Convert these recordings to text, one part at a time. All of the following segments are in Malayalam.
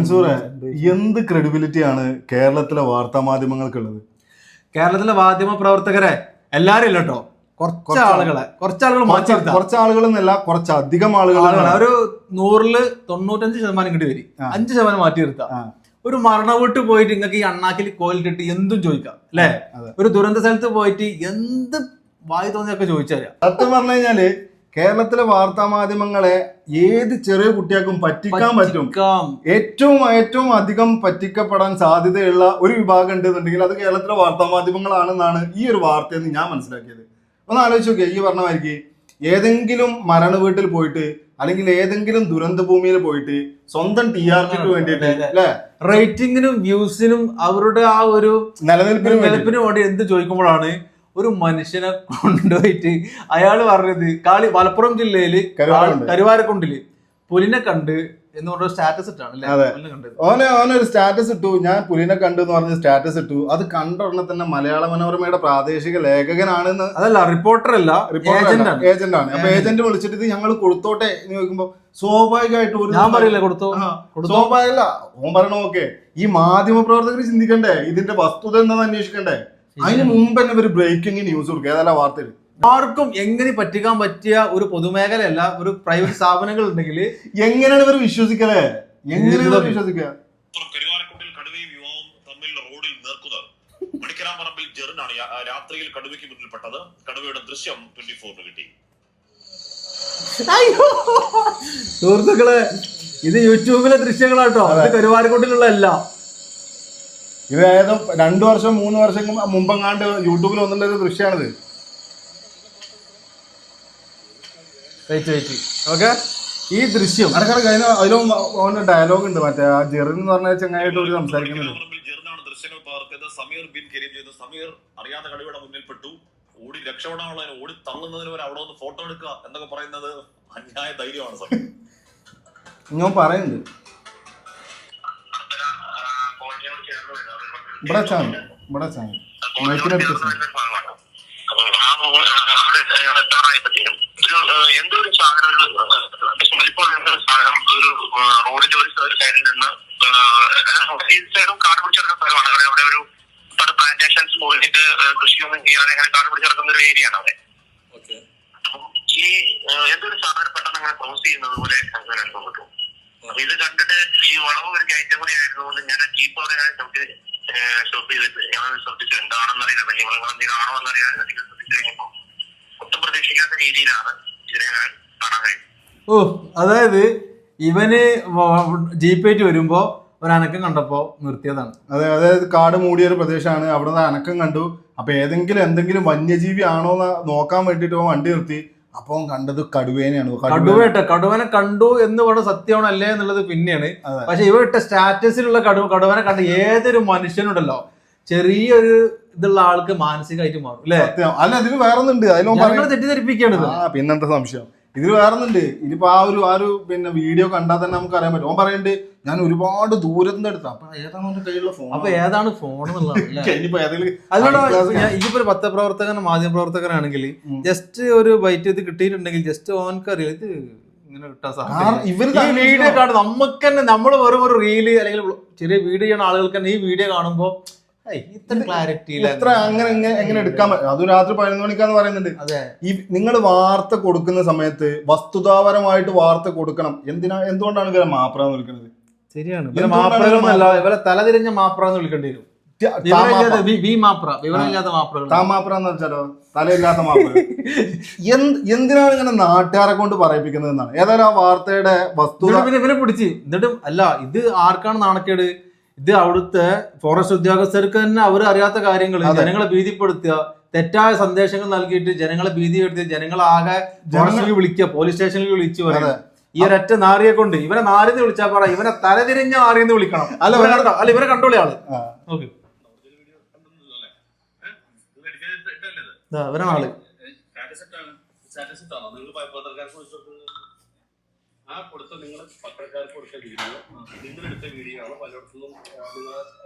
മൻസൂറെ, എന്ത് ക്രെഡിബിലിറ്റിയാണ് കേരളത്തിലെ വാർത്താ മാധ്യമങ്ങൾക്കുള്ളത്? കേരളത്തിലെ മാധ്യമ പ്രവർത്തകരെ എല്ലാരും ഇല്ല കേട്ടോ, കുറച്ച് ആളുകൾ മാറ്റി നിർത്താം. കുറച്ച് ആളുകൾ എന്നല്ല, കുറച്ചധികം ആളുകൾ. ഒരു 100-ല് 95% ഇങ്ങോട്ട് വരും, 5% മാറ്റി നിർത്താം. ഒരു മരണ വീട്ടിൽ പോയിട്ട് നിങ്ങൾക്ക് ഈ അണ്ണാക്കിൽ കോലിട്ടിട്ട് എന്തും ചോദിക്കാം അല്ലെ? ഒരു ദുരന്ത സ്ഥലത്ത് പോയിട്ട് എന്ത് വായി തോന്നിയൊക്കെ ചോദിച്ചാൽ. സത്യം പറഞ്ഞു കഴിഞ്ഞാല് കേരളത്തിലെ വാർത്താ മാധ്യമങ്ങളെ ഏത് ചെറിയ കുട്ടികൾക്കും പറ്റിക്കാൻ പറ്റും. ഏറ്റവും അധികം പറ്റിക്കപ്പെടാൻ സാധ്യതയുള്ള ഒരു വിഭാഗം ഉണ്ടെന്നുണ്ടെങ്കിൽ അത് കേരളത്തിലെ വാർത്താ മാധ്യമങ്ങളാണെന്നാണ് ഈ ഒരു വാർത്തയെന്ന് ഞാൻ മനസ്സിലാക്കിയത്. ഒന്ന് ആലോചിച്ച് നോക്കിയാൽ ഈ പറഞ്ഞ മാതിരിക്ക് ഏതെങ്കിലും മരണ വീട്ടിൽ പോയിട്ട് അല്ലെങ്കിൽ ഏതെങ്കിലും ദുരന്ത ഭൂമിയിൽ പോയിട്ട് സ്വന്തം TRPക്ക് വേണ്ടിയിട്ട് അല്ലെ, റേറ്റിംഗിനും വ്യൂസിനും അവരുടെ ആ ഒരു നിലനിൽപ്പിനും വേണ്ടി എന്ത് ചോദിക്കുമ്പോഴാണ് ഒരു മനുഷ്യനെ കൊണ്ടുപോയിട്ട് അയാൾ പറഞ്ഞത് മലപ്പുറം ജില്ലയില് കരുവാരക്കുണ്ടില് പുലിനെ കണ്ട് എന്ന് പറഞ്ഞ സ്റ്റാറ്റസ് ഇട്ടാണ്. ഓനൊരു സ്റ്റാറ്റസ് ഇട്ടു, ഞാൻ പുലിനെ കണ്ടു എന്ന് പറഞ്ഞ സ്റ്റാറ്റസ് ഇട്ടു. അത് കണ്ട ഉടനെ തന്നെ മലയാള മനോരമയുടെ പ്രാദേശിക ലേഖകനാണെന്ന്, അതല്ല റിപ്പോർട്ടർ അല്ല, ഏജന്റാണ്. അപ്പൊ ഏജന്റ് വിളിച്ചിട്ട് ഇത് ഞങ്ങൾ കൊടുത്തോട്ടെ എന്ന് ചോദിക്കുമ്പോ സ്വാഭാവികമായിട്ട് ഒരു ഞാൻ പറയില്ല കൊടുത്തോ, സ്വാഭാവികല്ല ഓൻ പറയണ. ഓക്കെ, ഈ മാധ്യമ പ്രവർത്തകർ ചിന്തിക്കണ്ടേ, ഇതിന്റെ വസ്തുത എന്താണെന്ന് അന്വേഷിക്കണ്ടേ? അതിന് മുമ്പ് തന്നെ ഒരു ബ്രേക്കിംഗ് ന്യൂസ് കൊടുക്കുക. ഏതല്ല വാർത്തയിൽ ആർക്കും എങ്ങനെ പറ്റിക്കാൻ പറ്റിയ ഒരു പൊതുമേഖലയല്ല, ഒരു പ്രൈവറ്റ് സ്ഥാപനങ്ങൾ ഉണ്ടെങ്കിൽ എങ്ങനെയാണ് ഇവർ വിശ്വസിക്കലേ? എങ്ങനെയാണ് വിശ്വസിക്കുക? കരുവാരക്കുണ്ടിൽ കടുവയും യുവാവും തമ്മിൽ റോഡിൽ നേർക്കുന്നത്. മണിക്കരാമ്പറമ്പിൽ ജെറിനാണ് രാത്രിയിൽ കടുവയ്ക്ക് മുന്നിൽപ്പെട്ടത്. കടുവയുടെ ദൃശ്യം 24 കിട്ടി. സുഹൃത്തുക്കളെ, ഇത് യൂട്യൂബിലെ ദൃശ്യങ്ങളാട്ടോ, കരുവാരക്കുണ്ടിലുള്ള അല്ല. ഇത് ഏതോ 2 വർഷം 3 വർഷം മുമ്പെങ്ങാണ്ട് യൂട്യൂബിൽ വന്നിട്ടുള്ള ഒരു ദൃശ്യമാണിത്. ഓക്കെ, ഈ ദൃശ്യം അതിലും ഡയലോഗ് ഉണ്ട്. മറ്റേ ആ ജെറിൻ എന്ന് പറഞ്ഞ ചങ്ങായിട്ട് ഒരു സംസാരിക്കുന്നുണ്ട്. ജെറിനാണ് ദൃശ്യങ്ങൾ പകർത്തിയത്. സമീർ ബിൻ കരീം ചെയ്തു. സമീർ അറിയാതെ കടുവയുടെ മുന്നിൽപ്പെട്ടു. ഓടി രക്ഷപ്പെടാനുള്ള ഓടി തള്ളുന്നതിന് വരെ അവിടെ ഒന്ന് ഫോട്ടോ എടുക്കുക എന്നൊക്കെ പറയുന്നത് അന്യായ ധൈര്യമാണ്. സമീർ ഞാൻ പറയുന്നുണ്ട് ഇവിടെ ചാനൽ എന്തോ ഒരു സാധനം ഇപ്പോൾ ഒരു റോഡിന്റെ ഒരു സൈഡിൽ നിന്ന് സൈഡും കാട് പിടിച്ചെടുക്കുന്ന സ്ഥലമാണ്. അവിടെ ഒരു പ്ലാന്റേഷൻസ് പോയിട്ട് കൃഷിയൊന്നും ചെയ്യാതെ അങ്ങനെ കാട് പിടിച്ചെടുക്കുന്ന ഒരു ഏരിയ ആണ് അവിടെ. ഈ എന്തൊരു സാധനം പെട്ടെന്ന് അങ്ങനെ ക്രോസ് ചെയ്യുന്നത് പോലെ അങ്ങനെ അനുഭവപ്പെട്ടു. അപ്പൊ ഇത് കണ്ടിട്ട് ഈ വളവ് ഒരു കയറ്റം കൂടി ആയിരുന്നുകൊണ്ട് ഞാൻ ജീപ്പ് അവിടെ സ്റ്റോപ്പ് ചെയ്തിട്ട് ഞാൻ ശ്രദ്ധിച്ചു എന്താണെന്നറിയില്ല, വന്യമൃഗാണോ എന്നറിയാൻ ശ്രദ്ധിച്ചു കഴിഞ്ഞപ്പോൾ ഒട്ടും പ്രതീക്ഷിക്കാത്ത രീതിയിലാണ് ഇതിനെ ഞാൻ കാണാൻ കഴിയും. അതായത് ഇവന് ജീപ്പേറ്റ് വരുമ്പോ ഒരനക്കം കണ്ടപ്പോ നിർത്തിയതാണ്. അതായത് കാട് മൂടിയൊരു പ്രദേശമാണ്, അവിടെ നിന്ന് അനക്കം കണ്ടു. അപ്പൊ എന്തെങ്കിലും വന്യജീവി ആണോ എന്ന് നോക്കാൻ വേണ്ടിട്ട് വണ്ടി നിർത്തി. അപ്പൊ കണ്ടത് കടുവേനെയാണ്. കടുവനെ കണ്ടു എന്ന് പറഞ്ഞ സത്യമാണോ അല്ലേ എന്നുള്ളത് പിന്നെയാണ്. പക്ഷെ ഇവ ഇട്ട സ്റ്റാറ്റസിലുള്ള കടുവനെ കണ്ട ഏതൊരു മനുഷ്യനുണ്ടല്ലോ ചെറിയൊരു ഇതുള്ള ആൾക്ക് മാനസികമായിട്ട് മാറും അല്ലെ? അല്ല, ഇതിന് വേറൊന്നുണ്ട്. അതിലും തെറ്റിദ്ധരിപ്പിക്കുകയാണ്. പിന്നെന്താ സംശയം? ഇതിൽ വേറൊന്നുണ്ട്. ഇതിപ്പോ ആ ഒരു പിന്നെ വീഡിയോ കണ്ടാൽ തന്നെ നമുക്ക് അറിയാൻ പറ്റും. ഓൻ പറയുന്നുണ്ട് ഞാൻ ഒരുപാട് ദൂരത്തുനിന്ന് എടുത്ത. അപ്പൊ ഏതാണ് അവന്റെ കയ്യിലുള്ള ഫോൺ? അപ്പൊ ഏതാണ് ഫോൺ എന്നുള്ളത്? അതുകൊണ്ട് ഇതിപ്പോ ഒരു പത്രപ്രവർത്തകൻ മാധ്യമ പ്രവർത്തകനാണെങ്കിൽ ജസ്റ്റ് ഒരു ബൈറ്റ് ഇത് കിട്ടിയിട്ടുണ്ടെങ്കിൽ ജസ്റ്റ് ഓനക്ക് അറിയാം ഇത് ഇങ്ങനെ കിട്ടാൻ സാധ്യത. വീഡിയോ കാണും നമുക്ക് തന്നെ, നമ്മൾ വെറും ഒരു റീല് അല്ലെങ്കിൽ ചെറിയ വീഡിയോ ചെയ്യുന്ന ആളുകൾക്ക് തന്നെ ഈ വീഡിയോ കാണുമ്പോ ഇത്ര ക്ലാരിറ്റി ഇത്ര എങ്ങനെ എടുക്കാൻ പറ്റും? അത് രാത്രി 11 മണിക്കാന്ന് പറയുന്നുണ്ട്. ഈ നിങ്ങൾ വാർത്ത കൊടുക്കുന്ന സമയത്ത് വസ്തുതാപരമായിട്ട് വാർത്ത കൊടുക്കണം. എന്തുകൊണ്ടാണ് ഇവരെ മാപ്രാന്ന് വിളിക്കുന്നത്? ശരിയാണ്, മാപ്രകളൊന്നല്ല, ഇവരെ തലതിരിഞ്ഞ മാപ്രാന്ന് വിളിക്കേണ്ടി വരും. മാപ്രാന്ന് വെച്ചാലോ തലയില്ലാത്ത മാപ്ര. എന്തിനാണ് ഇങ്ങനെ നാട്ടുകാരെ കൊണ്ട് പറയിപ്പിക്കുന്നത് എന്നാണ്. ഏതായാലും ആ വാർത്തയുടെ വസ്തുത ഇവനെ പിടിച്ച് എന്നിട്ടും അല്ല, ഇത് ആർക്കാണ് നാണക്കേട്? ഇത് അവിടുത്തെ ഫോറസ്റ്റ് ഉദ്യോഗസ്ഥർക്ക് തന്നെ അവർ അറിയാത്ത കാര്യങ്ങൾ ജനങ്ങളെ ഭീതിപ്പെടുത്തുക, തെറ്റായ സന്ദേശങ്ങൾ നൽകിയിട്ട് ജനങ്ങളെ ഭീതിപ്പെടുത്തി ജനങ്ങളാകെ വിളിക്കുക, പോലീസ് സ്റ്റേഷനിൽ വിളിച്ചു പറയുക. ഈ ഒരൊറ്റ നാറിയെ കൊണ്ട് ഇവനെ നാറിന്ന് വിളിച്ചാൽ പറ, ഇവനെ തലതിരിഞ്ഞ നാറിന്ന് വിളിക്കണം. അല്ല ഇവരെ കണ്ടോളി ആള് നോക്ക്, ഇവരാണ് ആള്. ആ കൊടുത്ത നിങ്ങൾ പത്രക്കാർക്ക് കൊടുത്ത വീഡിയോ നിങ്ങളെടുത്ത വീഡിയോ ആണ് പലയിടത്തുനിന്നും നിങ്ങൾ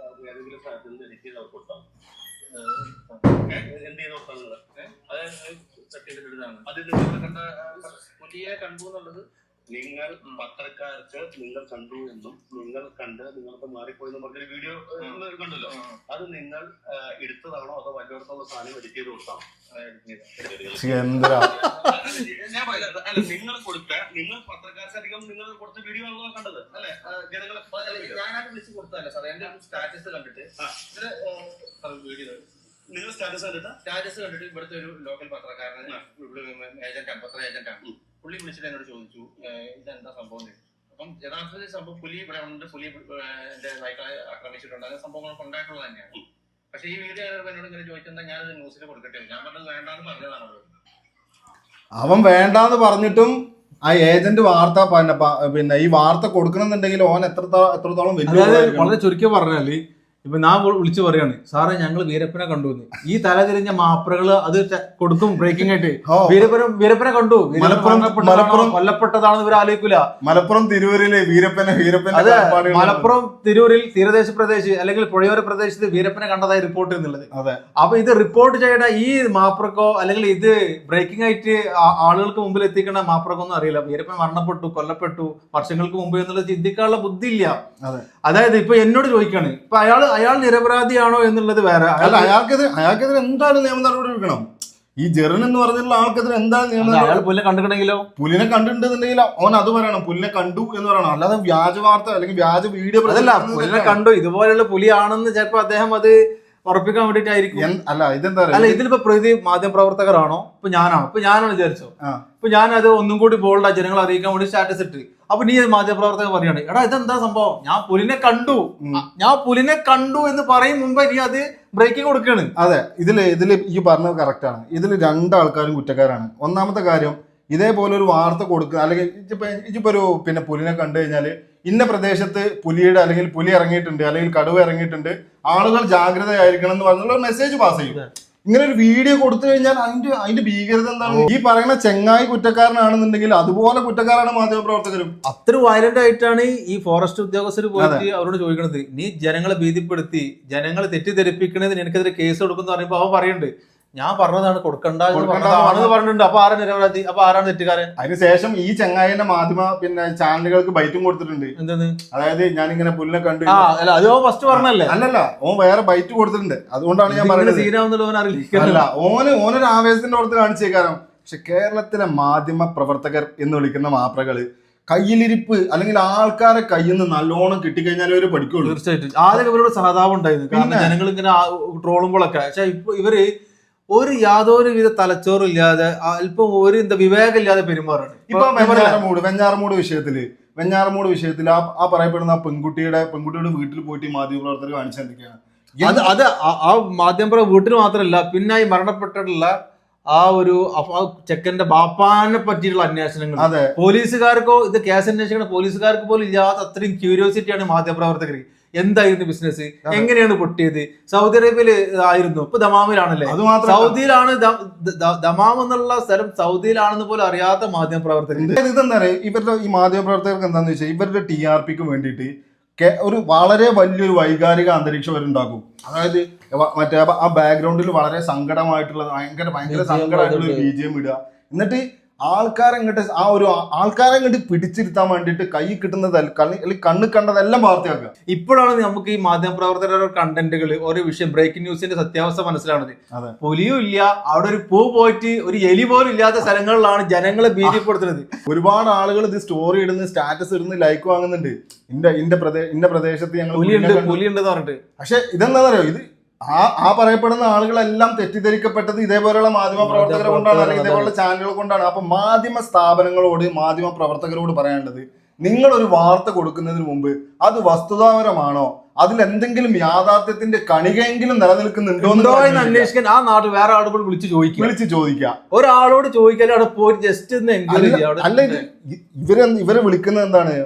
ഏതെങ്കിലും സ്ഥലത്ത് നിന്ന് എഡിറ്റ് ചെയ്ത് അവർ കൊടുത്താൽ എന്ത് ചെയ്ത് കൊടുത്താൽ നിങ്ങൾ അത് സെറ്റ് ചെയ്തിട്ടാണ് അത് നിങ്ങൾ കണ്ട പുലിയെ കണ്ടു എന്നുള്ളത് നിങ്ങൾ പത്രക്കാർക്ക് നിങ്ങൾ കണ്ടു എന്നും നിങ്ങൾ കണ്ട് നിങ്ങൾക്ക് മാറിപ്പോയെന്നും പറഞ്ഞൊരു വീഡിയോ കണ്ടല്ലോ. അത് നിങ്ങൾ എടുത്തതാണോ അതോ വല്ലയിടത്തുള്ള സാധനം എഡിറ്റ് ചെയ്ത് കൊടുത്താണോ? എന്താ ഞാൻ പറയുന്നത് അല്ല, നിങ്ങൾ പത്രക്കാർക്ക് അധികം നിങ്ങൾ കൊടുത്ത വീഡിയോ ആണല്ലോ കണ്ടത് അല്ലെ? ജനങ്ങളെ ഞാനായിട്ട് വിളിച്ച് കൊടുത്തതല്ല സാർ. എന്റെ സ്റ്റാറ്റസ് കണ്ടിട്ട് വീഡിയോ നിങ്ങൾ സ്റ്റാറ്റസ് കണ്ടിട്ട് ഇവിടുത്തെ ഒരു ലോക്കൽ പത്രക്കാരൻ ഏജന്റാണ്, പത്ര ഏജന്റാണ്. പുള്ളി വിളിച്ചിട്ട് എന്നോട് ചോദിച്ചു ഇതെന്താ സംഭവം. അപ്പം യഥാർത്ഥത്തിൽ സംഭവം പുലി ഇവിടെ ഉണ്ട്, പുലി എന്റെ നായ്ക്കളെ ആക്രമിച്ചിട്ടുണ്ട്, അങ്ങനെ സംഭവങ്ങളൊക്കെ ഉണ്ടായിട്ടുള്ളത് തന്നെയാണ്. പക്ഷെ ഈ വീഡിയോ എന്നോട് ഇങ്ങനെ ചോദിച്ചെന്താ ഞാനത് ന്യൂസിൽ കൊടുക്കട്ടെ, ഞാൻ പറഞ്ഞത് വേണ്ടാന്ന് പറഞ്ഞതാണ് അവര്. അവൻ വേണ്ടാന്ന് പറഞ്ഞിട്ടും ആ ഏജന്റ് വാർത്ത പിന്നെ ഈ വാർത്ത കൊടുക്കണമെന്നുണ്ടെങ്കിൽ ഓൻ എത്രത്തോളം വലിയ വളരെ ചുരുക്കി പറഞ്ഞാല് ഇപ്പൊ ഞാൻ വിളിച്ചു പറയാണ് സാറേ ഞങ്ങൾ വീരപ്പനെ കണ്ടു. ഈ തലതിരിഞ്ഞ മാപ്രകള് അത് കൊടുക്കും ബ്രേക്കിംഗ് ആയിട്ട്. വീരപ്പനെ കണ്ടു, കൊല്ലപ്പെട്ടതാണെന്ന് ഇവർ ആലോചിക്കൂല. മലപ്പുറം തിരൂരിലെ അതെ, മലപ്പുറം തിരൂരിൽ തീരദേശ പ്രദേശ് അല്ലെങ്കിൽ പുഴയോര പ്രദേശത്ത് വീരപ്പനെ കണ്ടതായി റിപ്പോർട്ട് എന്നുള്ളത്. അതെ. അപ്പൊ ഇത് റിപ്പോർട്ട് ചെയ്യേണ്ട ഈ മാപ്രക്കോ അല്ലെങ്കിൽ ഇത് ബ്രേക്കിംഗ് ആയിട്ട് ആളുകൾക്ക് മുമ്പിൽ എത്തിക്കുന്ന മാപ്രക്കോ ഒന്നും അറിയില്ല. വീരപ്പൻ മരണപ്പെട്ടു, കൊല്ലപ്പെട്ടു വർഷങ്ങൾക്ക് മുമ്പ് എന്നുള്ളത് ചിന്തിക്കാനുള്ള ബുദ്ധി ഇല്ല. അതായത് ഇപ്പൊ എന്നോട് ചോദിക്കാണ് ഇപ്പൊ അയാൾ നിരപരാധിയാണോ എന്നുള്ളത് വേറെ. അല്ല, അയാൾക്കെതിരെ എന്തായാലും നിയമ നടപടി എടുക്കണം. ഈ ജെറിൻ എന്ന് പറഞ്ഞിട്ടുള്ള ആൾക്കെതിരെ എന്തായാലും നിയമ നടപടി. പുലിനെ കണ്ടിട്ടുണ്ടെങ്കിലോ, പുലിനെ കണ്ടിട്ടുണ്ടെന്നുണ്ടെങ്കിൽ ഓൻ അത് പറയണം, പുലിനെ കണ്ടു എന്ന് പറയണം. അല്ലാതെ വ്യാജ വാർത്ത അല്ലെങ്കിൽ വ്യാജ വീഡിയോ അതല്ല. പുലിനെ കണ്ടു, ഇതുപോലെയുള്ള പുലിയാണെന്ന് ചിലപ്പോ അദ്ദേഹം അത് ഉറപ്പിക്കാൻ വേണ്ടിട്ടായിരിക്കും. അല്ല ഇതെന്താ അല്ല, ഇതിലിപ്പോ പ്രതി മാധ്യമപ്രവർത്തകരാണോ? ഇപ്പൊ ഞാനാണ് വിചാരിച്ചോ. ഇപ്പൊ ഞാനത് ഒന്നും കൂടി ബോൾഡാ ജനങ്ങളെ അറിയിക്കാൻ വേണ്ടി സ്റ്റാറ്റസ് ഇട്ട്. അപ്പൊ നീ മാധ്യമപ്രവർത്തകർ പറയാണ് എടാ ഇതെന്താ സംഭവം, ഞാൻ പുലിനെ കണ്ടു എന്ന് പറയും മുമ്പേ നീ അത് ബ്രേക്കിംഗ് കൊടുക്കാണ്. അതെ, ഇതില് ഈ പറഞ്ഞത് കറക്റ്റ് ആണ്. ഇതിൽ രണ്ടാൾക്കാരും കുറ്റക്കാരാണ്. ഒന്നാമത്തെ കാര്യം, ഇതേപോലെ ഒരു വാർത്ത കൊടുക്കുക അല്ലെങ്കിൽ ഇതിപ്പോ ഒരു പിന്നെ പുലിനെ കണ്ടു കഴിഞ്ഞാല് ഇന്ന പ്രദേശത്ത് പുലിയുടെ അല്ലെങ്കിൽ പുലി ഇറങ്ങിയിട്ടുണ്ട് അല്ലെങ്കിൽ കടുവ ഇറങ്ങിയിട്ടുണ്ട്, ആളുകൾ ജാഗ്രതയായിരിക്കണം എന്ന് പറഞ്ഞുള്ള ഒരു മെസ്സേജ് പാസ് ചെയ്യും. ഇങ്ങനെ ഒരു വീഡിയോ കൊടുത്തു കഴിഞ്ഞാൽ അതിന്റെ ഭീകരത എന്താണ്? ഈ പറയുന്ന ചെങ്ങായി കുറ്റക്കാരനാണെന്നുണ്ടെങ്കിൽ അതുപോലെ കുറ്റക്കാരാണ് മാധ്യമപ്രവർത്തകരും. അത്ര വയലന്റ് ആയിട്ടാണ് ഈ ഫോറസ്റ്റ് ഉദ്യോഗസ്ഥർ പോയിട്ട് അവരോട് ചോദിക്കണത്. നീ ജനങ്ങളെ ഭീതിപ്പെടുത്തി ജനങ്ങളെ തെറ്റിദ്ധരിപ്പിക്കണത് എനിക്കെതിരെ കേസ് കൊടുക്കുന്ന പറയുമ്പോ അവൻ പറയുന്നുണ്ട് ഞാൻ പറഞ്ഞതാണ് കൊടുക്കണ്ടെന്ന് പറഞ്ഞിട്ടുണ്ട്. അപ്പൊ ആരാണ് നിരപരാധി? അപ്പൊ ആരാണ് തെറ്റുകാരൻ? അതിനുശേഷം ഈ ചെങ്ങായിന്റെ മാധ്യമ പിന്നെ ചാനലുകൾക്ക് ബൈറ്റും കൊടുത്തിട്ടുണ്ട്. എന്തെന്ന്? അതായത് ഞാനിങ്ങനെ പുല്ലിനെ കണ്ടു. അത് ഫസ്റ്റ് പറഞ്ഞല്ലേ? അല്ലല്ല, ഓൻ വേറെ ബൈറ്റ് കൊടുത്തിട്ടുണ്ട്. അതുകൊണ്ടാണ് ഞാൻ പറയുന്നത്. അല്ല, ഓനൊരു ആവേശത്തിന്റെ പുറത്ത് കാണിച്ചേക്കാരം. പക്ഷെ കേരളത്തിലെ മാധ്യമ പ്രവർത്തകർ എന്ന് വിളിക്കുന്ന മാപ്രകള് കയ്യിലിരിപ്പ് അല്ലെങ്കിൽ ആൾക്കാരെ കയ്യിൽ നിന്ന് നല്ലോണം കിട്ടിക്കഴിഞ്ഞാൽ ഇവര് പഠിക്കുള്ളൂ. തീർച്ചയായിട്ടും. ആദ്യം ഇവരോട് സഹതാപം ഉണ്ടായിരുന്നു, കാരണം ജനങ്ങൾ ഇങ്ങനെ ട്രോളുമ്പോഴൊക്കെ. പക്ഷെ ഇപ്പൊ ഇവര് യാതൊരു വിധ തലച്ചോറും ഇല്ലാതെ അല്പം വിവേകമില്ലാതെ പെരുമാറാണ്. ഇപ്പൊ വെഞ്ഞാറമൂട് വിഷയത്തിൽ ആ പറയപ്പെടുന്ന പെൺകുട്ടിയുടെ വീട്ടിൽ പോയിട്ട് മാധ്യമപ്രവർത്തകർ കാണിച്ചെന്തൊക്കെയാണ് അത് ആ മാധ്യമപ്രവർത്തകർ വീട്ടിൽ മാത്രമല്ല, പിന്നെ ഈ മരണപ്പെട്ടിട്ടുള്ള ആ ഒരു ചെക്കന്റെ ബാപ്പാനെ പറ്റിയിട്ടുള്ള അന്വേഷണങ്ങൾ പോലീസുകാർക്കോ ഇത് കേസ് അന്വേഷിക്കുന്ന പോലീസുകാർക്ക് പോലും ഇല്ലാത്ത അത്രയും ക്യൂരിയോസിറ്റിയാണ് മാധ്യമപ്രവർത്തകർ. എന്തായിരുന്നു ബിസിനസ്, എങ്ങനെയാണ് പൊട്ടിയത്, സൗദി അറേബ്യയിൽ ആയിരുന്നു, ഇപ്പൊ ദമാമിലാണല്ലേ. സൗദിയിലാണ്, ദമാം എന്നുള്ള സ്ഥലം സൗദിയിലാണെന്ന് പോലും അറിയാത്ത മാധ്യമപ്രവർത്തകർ. ഇതെന്താ പറയുക, ഇവരുടെ ഈ മാധ്യമപ്രവർത്തകർക്ക് എന്താന്ന് വെച്ചാൽ ഇവരുടെ TRPക്ക് വേണ്ടിയിട്ട് ഒരു വളരെ വലിയൊരു വൈകാരിക അന്തരീക്ഷം അവരുണ്ടാക്കും. അതായത് മറ്റേ ആ ബാക്ക്ഗ്രൗണ്ടിൽ വളരെ സങ്കടമായിട്ടുള്ള ഭയങ്കര സങ്കടമായിട്ടുള്ള ഒരു BGM ഇടുക. എന്നിട്ട് ആൾക്കാരെ ഇങ്ങോട്ട് പിടിച്ചിരുത്താൻ വേണ്ടിയിട്ട് കൈ കിട്ടുന്നത് അല്ലെങ്കിൽ കണ്ണ് കണ്ടതെല്ലാം വാർത്തയാക്കുക. ഇപ്പോഴാണ് നമുക്ക് ഈ മാധ്യമപ്രവർത്തകരുടെ കണ്ടന്റുകൾ ഓരോ വിഷയം ബ്രേക്കിംഗ് ന്യൂസിന്റെ സത്യാവസ്ഥ മനസ്സിലാവുന്നത്. പുലിയും ഇല്ല, അവിടെ ഒരു പൂ പോയിട്ട് ഒരു എലി പോലും ഇല്ലാത്ത സ്ഥലങ്ങളിലാണ് ജനങ്ങളെ ഭീതിപ്പെടുത്തുന്നത്. ഒരുപാട് ആളുകൾ ഇത് സ്റ്റോറി ഇടുന്ന, സ്റ്റാറ്റസ് ഇടുന്ന, ലൈക്ക് വാങ്ങുന്നുണ്ട്. ഇന്ന പ്രദേശത്ത് ഞങ്ങൾ പുലിയുണ്ടെന്ന് പറഞ്ഞിട്ട്. പക്ഷെ ഇതെന്താ പറയുക, ഇത് ആ പറയപ്പെടുന്ന ആളുകളെല്ലാം തെറ്റിദ്ധരിക്കപ്പെട്ടത് ഇതേപോലെയുള്ള മാധ്യമ പ്രവർത്തകരെ കൊണ്ടാണ്, അല്ലെങ്കിൽ ഇതേപോലുള്ള ചാനലുകൾ കൊണ്ടാണ്. അപ്പൊ മാധ്യമ സ്ഥാപനങ്ങളോട്, മാധ്യമ പ്രവർത്തകരോട് പറയാനുള്ളത്, നിങ്ങളൊരു വാർത്ത കൊടുക്കുന്നതിന് മുമ്പ് അത് വസ്തുതാപരമാണോ, അതിലെന്തെങ്കിലും യാഥാർത്ഥ്യത്തിന്റെ കണികയെങ്കിലും നിലനിൽക്കുന്നുണ്ടോ എന്ന് അന്വേഷിക്കാൻ ആ നാട്ടിൽ വേറെ ആളുകൾ വിളിച്ച് ചോദിക്കുക. ഒരാളോട് ചോദിക്കാനും അവിടെ പോയി ജസ്റ്റ് അല്ല, ഇവരെ വിളിക്കുന്നത് എന്താണ്?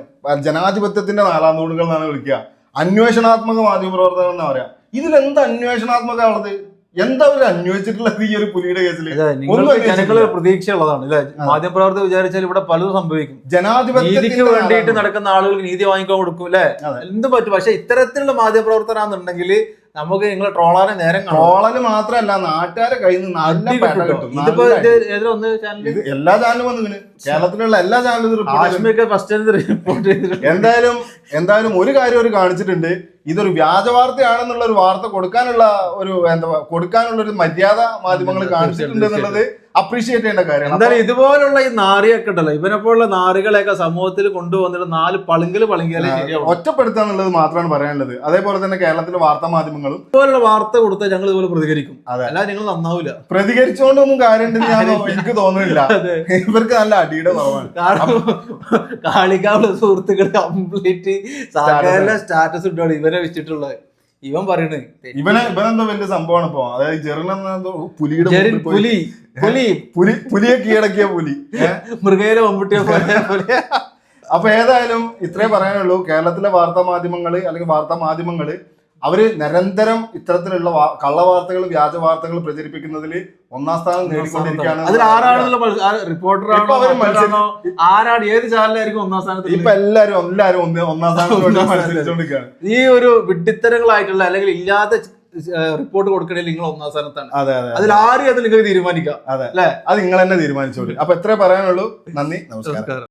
ജനാധിപത്യത്തിന്റെ നാലാം തൂണുകൾ എന്നാണ് വിളിക്കുക. അന്വേഷണാത്മക മാധ്യമ പ്രവർത്തകർ എന്നാ പറയാ. ഇതിലെന്താ അന്വേഷണാത്മക ഉള്ളത്? എന്താ അവർ അന്വേഷിച്ചിട്ടുള്ളത് ഈ ഒരു പുലിയുടെ കേസിൽ? ജനങ്ങൾ പ്രതീക്ഷയുള്ളതാണ് അല്ലെ? മാധ്യമപ്രവർത്തകർ വിചാരിച്ചാൽ ഇവിടെ പലതും സംഭവിക്കും. നീതിക്ക് വേണ്ടിയിട്ട് നടക്കുന്ന ആളുകൾക്ക് നീതി വാങ്ങിക്കാൻ കൊടുക്കും അല്ലെ, എന്ത് പറ്റും. പക്ഷെ ഇത്തരത്തിലുള്ള മാധ്യമപ്രവർത്തനാണെന്നുണ്ടെങ്കിൽ നമുക്ക് നിങ്ങളെ ട്രോളാനെ നേരം കാണും. ട്രോളല് മാത്രല്ല നാട്ടുകാരെ കയ്യിൽ നിന്ന് നല്ല അടി പെട കിട്ടും. കിട്ടും. ഇതിപ്പോ നല്ല ഇത് അടി. ഏതിലൊന്ന് ചാനൽ ഇത് എല്ലാ ചാനലും വന്നിങ്ങനെ കേരളത്തിലുള്ള എല്ലാ ചാനലും റിപ്പോർട്ട് ആശ്മിയൊക്കെ ഫസ്റ്റ് റിപ്പോർട്ട് ചെയ്തിട്ടുണ്ട്. എന്തായാലും ഒരു കാര്യം അവർ കാണിച്ചിട്ടുണ്ട്. ഇതൊരു വ്യാജ വാർത്തയാണെന്നുള്ള ഒരു വാർത്ത കൊടുക്കാനുള്ള ഒരു മര്യാദ മാധ്യമങ്ങൾ കാണിച്ചിട്ടുണ്ട് എന്നുള്ളത് അപ്രീഷിയേറ്റ് ചെയ്യേണ്ട കാര്യമാണ്. എന്തായാലും ഇതുപോലുള്ള ഈ നാറിയൊക്കെ ഉണ്ടല്ലോ, ഇവനെ പോലുള്ള നാറികളെയൊക്കെ സമൂഹത്തിൽ കൊണ്ടുവന്നിട്ട് 4 പളുങ്കില് പളുങ്കിയാലേ ശരിയാവും. ഒറ്റപ്പെടുത്തുക എന്നുള്ളത് മാത്രമാണ് പറയാനുള്ളത്. അതേപോലെ തന്നെ കേരളത്തിലെ വാർത്താ മാധ്യമങ്ങളും ഇതുപോലുള്ള വാർത്ത കൊടുത്താൽ ഞങ്ങൾ ഇതുപോലെ പ്രതികരിക്കും. അതെ, അല്ലാതെ നിങ്ങൾ നന്നാവില്ല. പ്രതികരിച്ചുകൊണ്ടൊന്നും കാര്യമുണ്ടെന്ന് എനിക്ക് തോന്നുന്നില്ല. ഇവർക്ക് നല്ല അടിയുടെ കുറവാണ്. കാരണം കാളികാവുള്ള സുഹൃത്തുക്കൾ കംപ്ലീറ്റ് സകല സ്റ്റാറ്റസ് ഇട്ടാണ് ഇവനെ വെച്ചിട്ടുള്ളത്. ഇവൻ പറയണേ ഇവനെന്തോ വലിയ സംഭവമാണ് ഇപ്പൊ. അതായത് ജെറിനെന്തോ പുലിയെ കീഴടക്കിയ പുലി, മൃഗേനെ വമ്പിട്ടിയ പോലെ. അപ്പൊ ഏതായാലും ഇത്രേ പറയാനുള്ളൂ. കേരളത്തിലെ വാർത്താ മാധ്യമങ്ങള് അവര് നിരന്തരം ഇത്തരത്തിലുള്ള കള്ളവാർത്തകൾ, വ്യാജ വാർത്തകൾ പ്രചരിപ്പിക്കുന്നതിൽ ഒന്നാം സ്ഥാനം നേടിക്കൊണ്ടിരിക്കുകയാണ്. അതിൽ ആരാണെന്നുള്ള റിപ്പോർട്ടറാണോ ആരാണ്, ഏത് ചാനലായിരിക്കും ഒന്നാം സ്ഥാനത്ത്? ഇപ്പൊ എല്ലാരും ഒന്നാം സ്ഥാനത്ത് മത്സരിച്ചുകൊണ്ടിരിക്കുകയാണ്. ഈ ഒരു വിഡ്ഢിത്തരങ്ങളായിട്ടുള്ള അല്ലെങ്കിൽ ഇല്ലാത്ത റിപ്പോർട്ട് കൊടുക്കണമെങ്കിൽ നിങ്ങൾ ഒന്നാം സ്ഥാനത്താണ്. അതെ, അതിൽ ആരും അത് നിങ്ങൾക്ക് തീരുമാനിക്കാം. അതെ, അത് നിങ്ങൾ തന്നെ തീരുമാനിച്ചോളൂ. അപ്പൊ എത്രേ പറയാനുള്ളൂ. നന്ദി, നമസ്കാരം.